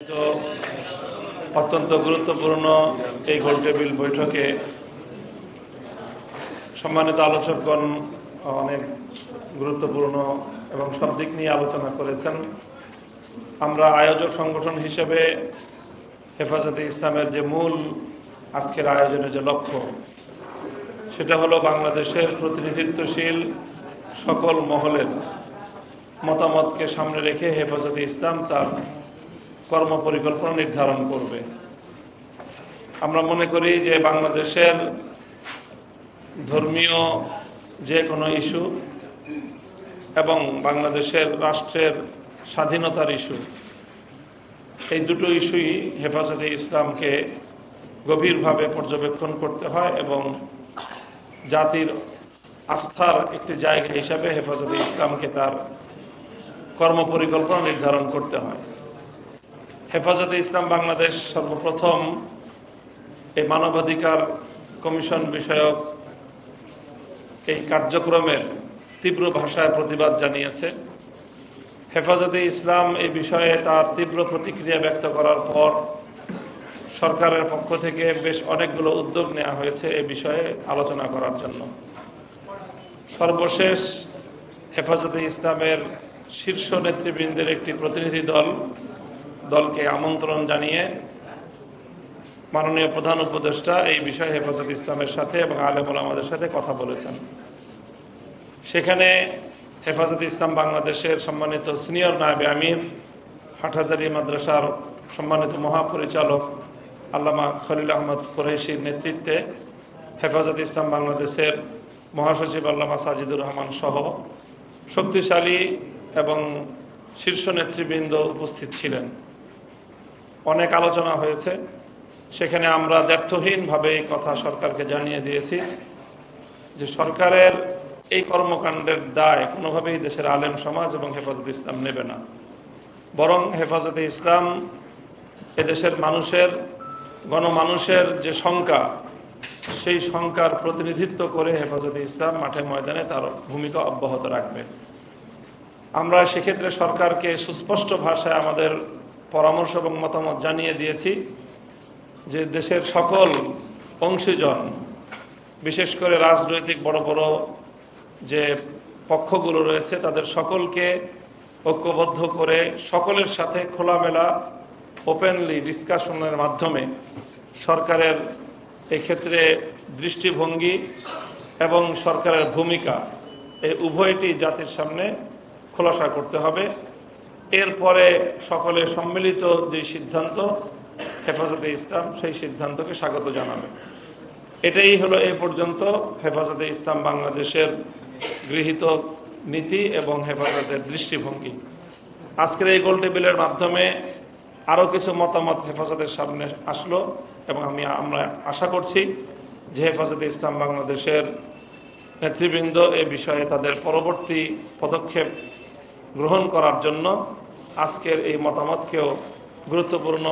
তো অত্যন্ত গুরুত্বপূর্ণ এই গোলটেবিল বৈঠকে সম্মানিত আলোচকগণ অনেক গুরুত্বপূর্ণ এবং সব দিক নিয়ে আলোচনা করেছেন। আমরা আয়োজক সংগঠন হিসেবে হেফাজতে ইসলামের যে মূল আজকের আয়োজনের যে লক্ষ্য, সেটা হলো বাংলাদেশের প্রতিনিধিত্বশীল সকল মহলের মতামতকে সামনে রেখে হেফাজতে ইসলাম তার কর্মপরিকল্পনা নির্ধারণ করবে। আমরা মনে করি যে বাংলাদেশের ধর্মীয় যে কোনো ইস্যু এবং বাংলাদেশের রাষ্ট্রের স্বাধীনতার ইস্যু, এই দুটো ইস্যুই হেফাজতে ইসলামকে গভীরভাবে পর্যবেক্ষণ করতে হয় এবং জাতির আস্থার একটি জায়গা হিসাবে হেফাজতে ইসলামকে তার কর্মপরিকল্পনা নির্ধারণ করতে হয়। হেফাজতে ইসলাম বাংলাদেশ সর্বপ্রথম এই মানবাধিকার কমিশন বিষয়ক এই কার্যক্রমের তীব্র ভাষায় প্রতিবাদ জানিয়েছে। হেফাজতে ইসলাম এই বিষয়ে তার তীব্র প্রতিক্রিয়া ব্যক্ত করার পর সরকারের পক্ষ থেকে বেশ অনেকগুলো উদ্যোগ নেওয়া হয়েছে এ বিষয়ে আলোচনা করার জন্য। সর্বশেষ হেফাজতে ইসলামের শীর্ষ নেতৃবৃন্দের একটি প্রতিনিধি দলকে আমন্ত্রণ জানিয়ে মাননীয় প্রধান উপদেষ্টা এই বিষয়ে হেফাজতে ইসলামের সাথে এবং আলেম ওলামাদের সাথে কথা বলেছেন। সেখানে হেফাজতে ইসলাম বাংলাদেশের সম্মানিত সিনিয়র নায়েবে আমির, হাটহাজারী মাদ্রাসার সম্মানিত মহাপরিচালক আল্লামা খলিল আহমদ কুরাইশির নেতৃত্বে হেফাজতে ইসলাম বাংলাদেশের মহাসচিব আল্লামা সাজিদুর রহমান সহ শক্তিশালী এবং শীর্ষ নেতৃবৃন্দ উপস্থিত ছিলেন। অনেক আলোচনা হয়েছে। সেখানে আমরা দ্ব্যর্থহীনভাবে এই কথা সরকারকে জানিয়ে দিয়েছি যে সরকারের এই কর্মকাণ্ডের দায় কোনোভাবেই দেশের আলেম সমাজ এবং হেফাজতে ইসলাম নেবে না, বরং হেফাজতে ইসলাম এদেশের গণমানুষের যে সংখ্যা, সেই সংখ্যার প্রতিনিধিত্ব করে হেফাজতে ইসলাম মাঠে ময়দানে তার ভূমিকা অব্যাহত রাখবে। আমরা সেক্ষেত্রে সরকারকে সুস্পষ্ট ভাষায় আমাদের পরামর্শ এবং মতামত জানিয়ে দিয়েছি যে দেশের সকল অংশীজন, বিশেষ করে রাজনৈতিক বড় বড় যে পক্ষগুলো রয়েছে, তাদের সকলকে ঐক্যবদ্ধ করে সকলের সাথে খোলামেলা ওপেনলি ডিসকাশনের মাধ্যমে সরকারের এক্ষেত্রে দৃষ্টিভঙ্গি এবং সরকারের ভূমিকা এই উভয়টি জাতির সামনে খোলাসা করতে হবে। এরপরে সকলে সম্মিলিত যে সিদ্ধান্ত হেফাজতে ইসলাম, সেই সিদ্ধান্তকে স্বাগত জানাবে। এটাই হলো এ পর্যন্ত হেফাজতে ইসলাম বাংলাদেশের গৃহীত নীতি এবং হেফাজতের দৃষ্টিভঙ্গি। আজকের এই গোলটেবিলের মাধ্যমে আরও কিছু মতামত হেফাজতের সামনে আসলো এবং আমরা আশা করছি যে হেফাজতে ইসলাম বাংলাদেশের নেতৃবৃন্দ এ বিষয়ে তাদের পরবর্তী পদক্ষেপ গ্রহণ করার জন্য আজকের এই মতামতকেও গুরুত্বপূর্ণ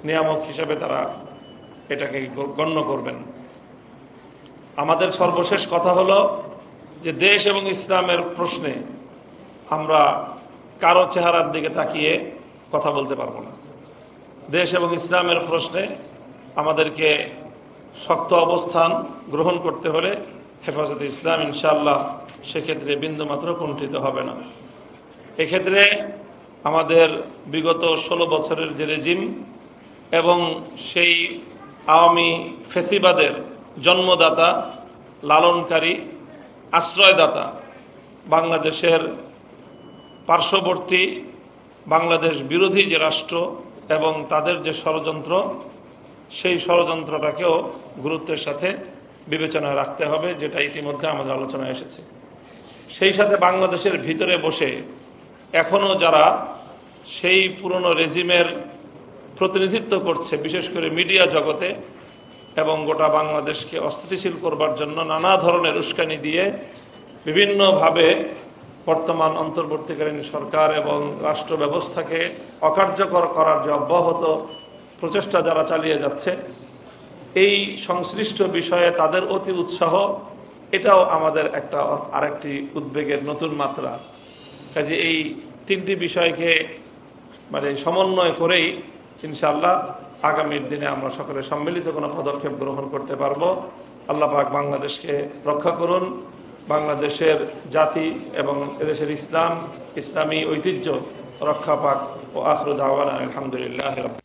নিয়ামক হিসেবে তারা এটাকে গণ্য করবেন। আমাদের সর্বশেষ কথা হলো যে দেশ এবং ইসলামের প্রশ্নে আমরা কারো চেহারার দিকে তাকিয়ে কথা বলতে পারবো না। দেশ এবং ইসলামের প্রশ্নে আমাদেরকে শক্ত অবস্থান গ্রহণ করতে হলে হেফাজতে ইসলাম ইনশাআল্লাহ সেক্ষেত্রে বিন্দুমাত্র কুণ্ঠিত হবে না। এক্ষেত্রে আমাদের বিগত 16 বছরের যে রেজিম এবং সেই আওয়ামী ফেসিবাদের জন্মদাতা, লালনকারী, আশ্রয়দাতা বাংলাদেশের পার্শ্ববর্তী বাংলাদেশ বিরোধী যে রাষ্ট্র এবং তাদের যে ষড়যন্ত্র, সেই ষড়যন্ত্রটাকেও গুরুত্বের সাথে বিবেচনায় রাখতে হবে, যেটা ইতিমধ্যে আমাদের আলোচনায় এসেছে। সেই সাথে বাংলাদেশের ভিতরে বসে এখনও যারা সেই পুরনো রেজিমের প্রতিনিধিত্ব করছে, বিশেষ করে মিডিয়া জগতে, এবং গোটা বাংলাদেশকে অস্থিতিশীল করবার জন্য নানা ধরনের উস্কানি দিয়ে বিভিন্নভাবে বর্তমান অন্তর্বর্তীকালীন সরকার এবং রাষ্ট্র ব্যবস্থাকে অকার্যকর করার যে অব্যাহত প্রচেষ্টা যারা চালিয়ে যাচ্ছে, এই সংশ্লিষ্ট বিষয়ে তাদের অতি উৎসাহ, এটাও আমাদের আরেকটি উদ্বেগের নতুন মাত্রা। কাজে এই তিনটি বিষয়কে সমন্বয় করেই ইনশাআল্লাহ আগামীর দিনে আমরা সকলে সম্মিলিত কোনো পদক্ষেপ গ্রহণ করতে পারবো। আল্লাহ পাক বাংলাদেশকে রক্ষা করুন, বাংলাদেশের জাতি এবং এদেশের ইসলামী ঐতিহ্য রক্ষা পাক। ও আখিরু দাওয়ানা আলহামদুলিল্লাহ।